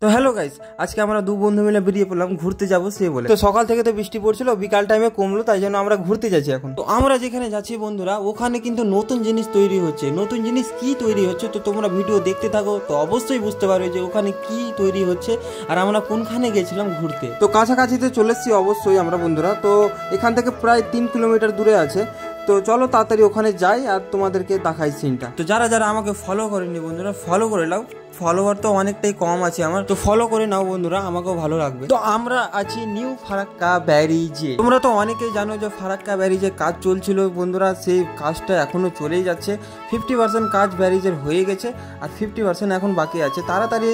তো hello guys, আজকে আমরা দু বন্ধু মিলে বেরিয়ে পড়লাম ঘুরতে যাবো সে বলে। তো সকাল থেকে তো বৃষ্টি পড়ছিল, বিকাল টাইমে কমলো, তাই জন্য আমরা ঘুরতে যাচ্ছি এখন। তো আমরা যেখানে যাচ্ছি বন্ধুরা, ওখানে কিন্তু নতুন জিনিস তৈরি হচ্ছে। নতুন জিনিস কি তৈরি হচ্ছে তো তোমরা ভিডিও দেখতে থাকো, তো অবশ্যই বুঝতে পারবে যে ওখানে কি তৈরি হচ্ছে আর আমরা কোনখানে গেছিলাম ঘুরতে। তো কাছাকাছিতে চলে এসেছি অবশ্যই আমরা বন্ধুরা। তো এখান থেকে প্রায় 3 কিলোমিটার দূরে আছে। তো চলো তাড়াতাড়ি ওখানে যাই আর তোমাদেরকে দেখাই সিনটা। তো যারা যারা আমাকে ফলো করেনি বন্ধুরা, ফলো করে নাও। ফলোয়ার তো অনেকটাই কম আছে আমার, তো ফলো করে নাও বন্ধুরা, আমাকেও ভালো লাগবে। তো আমরা আছি নিউ ফারাক্কা ব্যারিজে। তোমরা তো অনেকেই জানো যে ফারাক্কা ব্যারিজে কাজ চলছিল বন্ধুরা, সেই কাজটা এখনো চলেই যাচ্ছে। 50% কাজ ব্যারিজের হয়ে গেছে আর 50% এখন বাকি আছে, তাড়াতাড়ি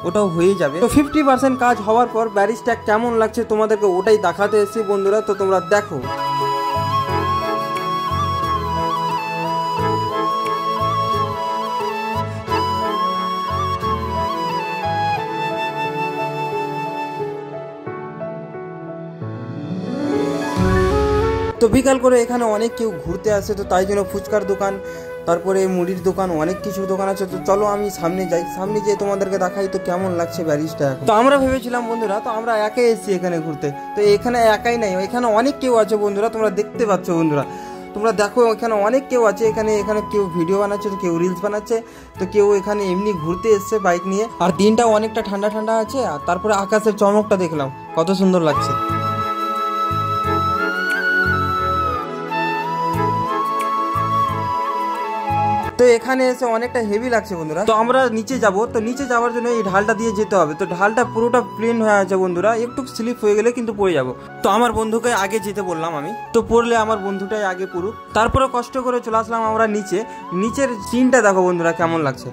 ওটাও হয়ে যাবে। তো 50% কাজ হওয়ার পর ব্যারিজটা কেমন লাগছে তোমাদেরকে ওটাই দেখাতে এসেছি বন্ধুরা, তো তোমরা দেখো। তো বিকাল করে এখানে অনেক কেউ ঘুরতে আসে, তো তাই জন্য ফুচকার দোকান, তারপরে মুড়ির দোকান, অনেক কিছু দোকান আছে। তো চলো আমি সামনে যাই, সামনে যেয়ে তোমাদেরকে দেখাই তো কেমন লাগছে ব্যারিজটা এখন। তো আমরা ভেবেছিলাম বন্ধুরা, তো আমরা একাই এসেছি এখানে ঘুরতে, তো এখানে একাই নাই, এখানে অনেক কেউ আছে বন্ধুরা, তোমরা দেখতে পাচ্ছ বন্ধুরা। তোমরা দেখো এখানে অনেক কেউ আছে, এখানে কেউ ভিডিও বানাচ্ছে, তো কেউ রিলস বানাচ্ছে, তো কেউ এখানে এমনি ঘুরতে এসছে বাইক নিয়ে। আর দিনটাও অনেকটা ঠান্ডা ঠান্ডা আছে, আর তারপরে আকাশের চমকটা দেখলাম, কত সুন্দর লাগছে। তো এখানে এসে অনেকটা হেভি লাগছে বন্ধুরা। তো আমরা নিচে যাব, তো নিচে যাওয়ার জন্য এই ঢালটা দিয়ে যেতে হবে। তো ঢালটা পুরোটা প্লেন হয়ে আছে বন্ধুরা, একটু স্লিপ হয়ে গেলে কিন্তু পড়ে যাব। তো আমার বন্ধুকে আগে যেতে বললাম আমি, তো পড়লে আমার বন্ধুটাই আগে পড়ুক। তারপরে কষ্ট করে চলে আসলাম আমরা নিচে। নিচের সিনটা দেখো বন্ধুরা কেমন লাগছে,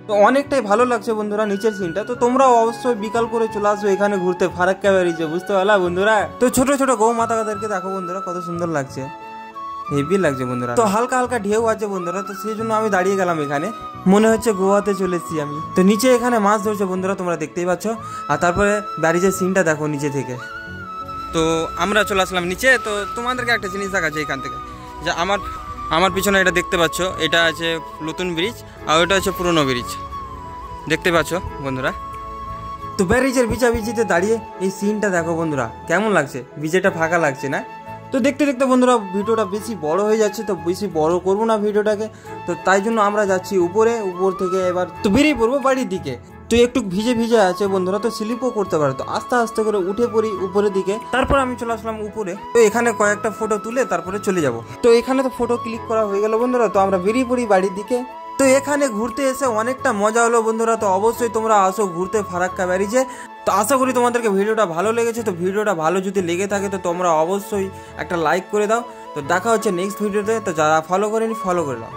তো অনেকটাই ভালো লাগছে বন্ধুরা নিচের সিনটা। তো তোমরাও অবশ্যই বিকাল করে চলে আসো এখানে ঘুরতে ফারাক্কা ব্যারিজে, বুঝতে পারলা বন্ধুরা। তো ছোট ছোট গৌ মাতাদেরকে দেখো বন্ধুরা, কত সুন্দর লাগছে, হেভি লাগছে বন্ধুরা। তো হালকা হালকা ঢেউ আছে বন্ধুরা, তো সেই জন্য আমি দাঁড়িয়ে গেলাম এখানে, মনে হচ্ছে গোয়াতে চলে এসেছি আমি। তো নিচে এখানে মাছ ধরছে বন্ধুরা, তোমরা দেখতেই পাচ্ছ। আর তারপরে ব্যারিজের সিনটা দেখো নিচে থেকে। তো আমরা চলে আসলাম নিচে। তো তোমাদেরকে একটা জিনিস দেখাচ্ছে এখান থেকে, যে আমার পিছনে এটা দেখতে পাচ্ছ, এটা আছে নতুন ব্রিজ আর ওটা হচ্ছে পুরনো ব্রিজ, দেখতে পাচ্ছ বন্ধুরা। তো ব্যারিজের বিচাবিচিতে দাঁড়িয়ে এই সিনটা দেখো বন্ধুরা, কেমন লাগছে, বিচেটা ফাঁকা লাগছে না? তো দেখতে দেখতে বন্ধুরা ভিডিওটা বেশি বড় হয়ে যাচ্ছে, তো বেশি বড় করবো না ভিডিওটাকে। তো তাই জন্য আমরা যাচ্ছি উপরে, উপর থেকে এবার তো বেরিয়ে পড়বো বাড়ির দিকে। তো একটু ভিজে ভিজে আছে বন্ধুরা, তো স্লিপও করতে পারে, তো আস্তে আস্তে করে উঠে পড়ি উপরের দিকে। তারপর আমি চলে আসলাম উপরে। তো এখানে কয়েকটা ফটো তুলে তারপরে চলে যাব। তো এখানে তো ফটো ক্লিক করা হয়ে গেল বন্ধুরা, তো আমরা বেরিয়ে পড়ি বাড়ির দিকে। তো এখানে ঘুরতে এসে অনেকটা মজা হলো বন্ধুরা, তো অবশ্যই তোমরা আসো ঘুরতে ফারাক্কা ব্যারিজে। তো আশা করি তোমাদেরকে ভিডিওটা ভালো লেগেছে। তো ভিডিওটা ভালো যদি লেগে থাকে তো তোমরা অবশ্যই একটা লাইক করে দাও। তো দেখা হচ্ছে নেক্সট ভিডিওতে। তো যারা ফলো করেনি ফলো করে দাও।